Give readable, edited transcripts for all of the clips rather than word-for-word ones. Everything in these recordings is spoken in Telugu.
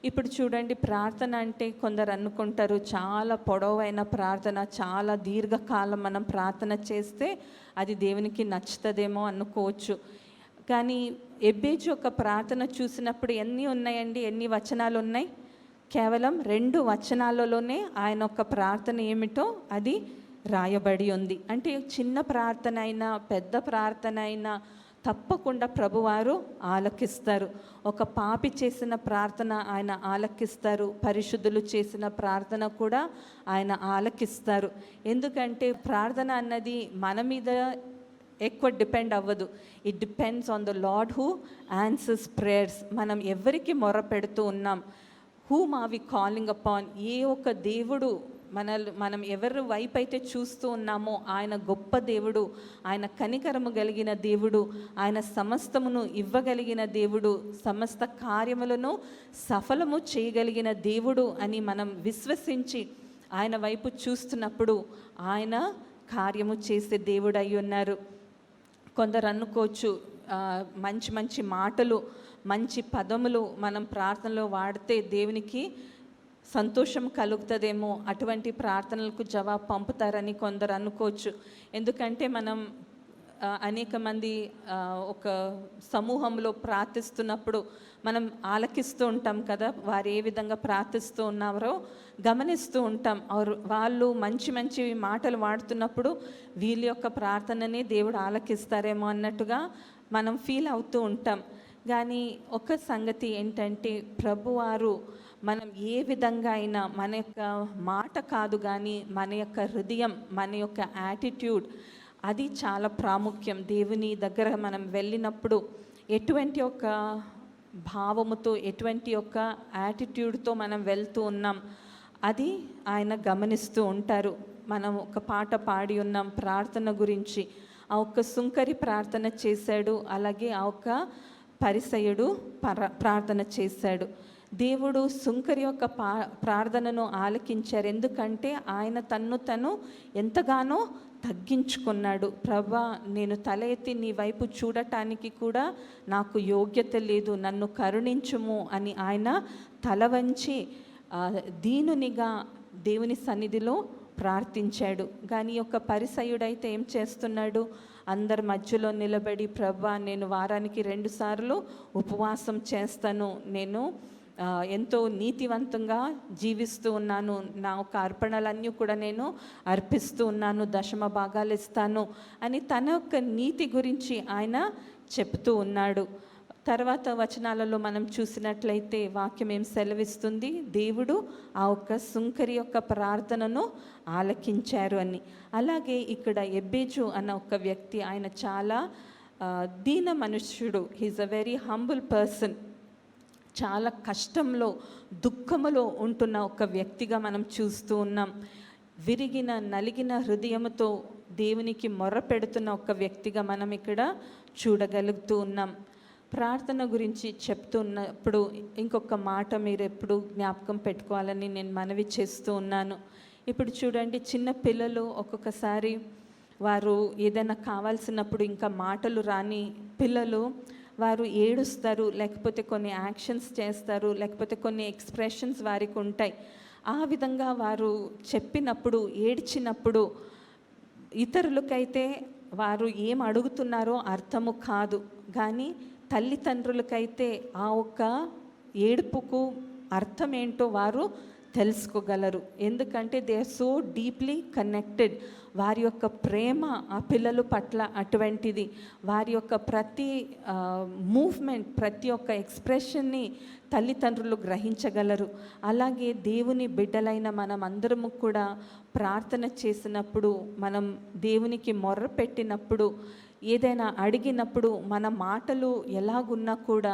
ఇప్పుడు చూడండి, ప్రార్థన అంటే కొందరు అనుకుంటారు చాలా పొడవైన ప్రార్థన, చాలా దీర్ఘకాలం మనం ప్రార్థన చేస్తే అది దేవునికి నచ్చుతుందేమో అనుకోవచ్చు. కానీ ఎబ్బేజు యొక్క ప్రార్థన చూసినప్పుడు ఎన్ని ఉన్నాయండి, ఎన్ని వచనాలు ఉన్నాయి? కేవలం 2 వచనాలలోనే ఆయన యొక్క ప్రార్థన ఏమిటో అది రాయబడి ఉంది. అంటే చిన్న ప్రార్థన అయినా పెద్ద ప్రార్థన అయినా తప్పకుండా ప్రభువారు ఆలకిస్తారు. ఒక పాపి చేసిన ప్రార్థన ఆయన ఆలకిస్తారు, పరిశుద్ధులు చేసిన ప్రార్థన కూడా ఆయన ఆలకిస్తారు. ఎందుకంటే ప్రార్థన అన్నది మన మీద ఎక్కువ డిపెండ్ అవ్వదు. It depends on the Lord who answers prayers. మనం ఎవరికి మొర పెడుతూ ఉన్నాం, whom are we calling upon, ఏ ఒక్క దేవుడు మనం ఎవరి వైపు అయితే చూస్తూ ఉన్నామో ఆయన గొప్ప దేవుడు, ఆయన కనికరము కలిగిన దేవుడు, ఆయన సమస్తమును ఇవ్వగలిగిన దేవుడు, సమస్త కార్యములను సఫలము చేయగలిగిన దేవుడు అని మనం విశ్వసించి ఆయన వైపు చూస్తున్నప్పుడు ఆయన కార్యము చేసే దేవుడు అయి ఉన్నారు. కొందరు అనుకోవచ్చు, మంచి మంచి మాటలు, మంచి పదములు మనం ప్రార్థనలో వాడితే దేవునికి సంతోషం కలుగుతుందేమో, అటువంటి ప్రార్థనలకు జవాబు పంపుతారని కొందరు అనుకోవచ్చు. ఎందుకంటే మనం అనేక మంది ఒక సమూహంలో ప్రార్థిస్తున్నప్పుడు మనం ఆలకిస్తూ ఉంటాం కదా, వారు ఏ విధంగా ప్రార్థిస్తూ ఉన్నారో గమనిస్తూ ఉంటాం. వాళ్ళు మంచి మంచి మాటలు వాడుతున్నప్పుడు వీళ్ళ యొక్క ప్రార్థనని దేవుడు ఆలకిస్తారేమో అన్నట్టుగా మనం ఫీల్ అవుతూ ఉంటాం. కానీ ఒక సంగతి ఏంటంటే, ప్రభువారు మనం ఏ విధంగా అయినా మన యొక్క మాట కాదు కానీ మన యొక్క హృదయం, మన యొక్క యాటిట్యూడ్ అది చాలా ప్రాముఖ్యం. దేవుని దగ్గర మనం వెళ్ళినప్పుడు ఎటువంటి ఒక భావముతో, ఎటువంటి ఒక యాటిట్యూడ్తో మనం వెళ్తూ ఉన్నాం అది ఆయన గమనిస్తూ ఉంటారు. మనం ఒక పాట పాడి ఉన్నాం ప్రార్థన గురించి. ఆ ఒక్క సుంకరి ప్రార్థన చేశాడు, అలాగే ఆ ఒక్క పరిసయుడు ప్రార్థన చేశాడు. దేవుడు సుంకరి యొక్క ప్రార్థనను ఆలకించారు. ఎందుకంటే ఆయన తను ఎంతగానో తగ్గించుకున్నాడు. ప్రభా, నేను తల ఎత్తి నీ వైపు చూడటానికి కూడా నాకు యోగ్యత లేదు, నన్ను కరుణించుము అని ఆయన తల వంచి దీనునిగా దేవుని సన్నిధిలో ప్రార్థించాడు. కానీ ఒక పరిసయుడైతే ఏం చేస్తున్నాడు? అందరి మధ్యలో నిలబడి, ప్రభా, నేను వారానికి 2 సార్లు ఉపవాసం చేస్తాను, నేను ఎంతో నీతివంతంగా జీవిస్తూ ఉన్నాను, నా ఒక అర్పణలన్నీ కూడా నేను అర్పిస్తూ ఉన్నాను, 10వ భాగాలు ఇస్తాను అని తన యొక్క నీతి గురించి ఆయన చెప్తూ ఉన్నాడు. తర్వాత వచనాలలో మనం చూసినట్లయితే వాక్యం ఏం సెలవిస్తుంది? దేవుడు ఆ ఒక్క సుంకరి యొక్క ప్రార్థనను ఆలకించారు అని. అలాగే ఇక్కడ ఎబ్బేజు అన్న ఒక వ్యక్తి, ఆయన చాలా దీన మనుష్యుడు. He is a very humble person. చాలా కష్టంలో, దుఃఖములో ఉంటున్న ఒక వ్యక్తిగా మనం చూస్తూ ఉన్నాం. విరిగిన నలిగిన హృదయంతో దేవునికి మొర్ర పెడుతున్న ఒక వ్యక్తిగా మనం ఇక్కడ చూడగలుగుతూ ఉన్నాం. ప్రార్థన గురించి చెప్తున్నప్పుడు ఇంకొక మాట మీరు ఎప్పుడు జ్ఞాపకం పెట్టుకోవాలని నేను మనవి చేస్తూ ఉన్నాను. ఇప్పుడు చూడండి, చిన్న పిల్లలు ఒక్కొక్కసారి వారు ఏదైనా కావాల్సినప్పుడు ఇంకా మాటలు రాని పిల్లలు వారు ఏడుస్తారు, లేకపోతే కొన్ని యాక్షన్స్ చేస్తారు, లేకపోతే కొన్ని ఎక్స్ప్రెషన్స్ వారికి ఉంటాయి. ఆ విధంగా వారు చెప్పినప్పుడు, ఏడ్చినప్పుడు ఇతరులకైతే వారు ఏం అడుగుతున్నారో అర్థము కాదు. కానీ తల్లిదండ్రులకైతే ఆ ఒక్క ఏడుపుకు అర్థం ఏంటో వారు తెలుసుకోగలరు. ఎందుకంటే they are so deeply connected. వారి యొక్క ప్రేమ ఆ పిల్లల పట్ల అటువంటిది. వారి యొక్క ప్రతి మూవ్మెంట్, ప్రతి ఒక్క ఎక్స్ప్రెషన్ని తల్లిదండ్రులు గ్రహించగలరు. అలాగే దేవుని బిడ్డలైన మనం అందరము కూడా ప్రార్థన చేసినప్పుడు, మనం దేవునికి మొర్ర పెట్టినప్పుడు, ఏదైనా అడిగినప్పుడు మన మాటలు ఎలాగున్నా కూడా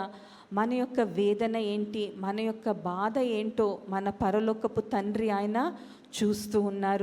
మన యొక్క వేదన ఏంటి, మన యొక్క బాధ ఏంటో మన పరలోకపు తండ్రి ఆయన చూస్తూ ఉన్నారు.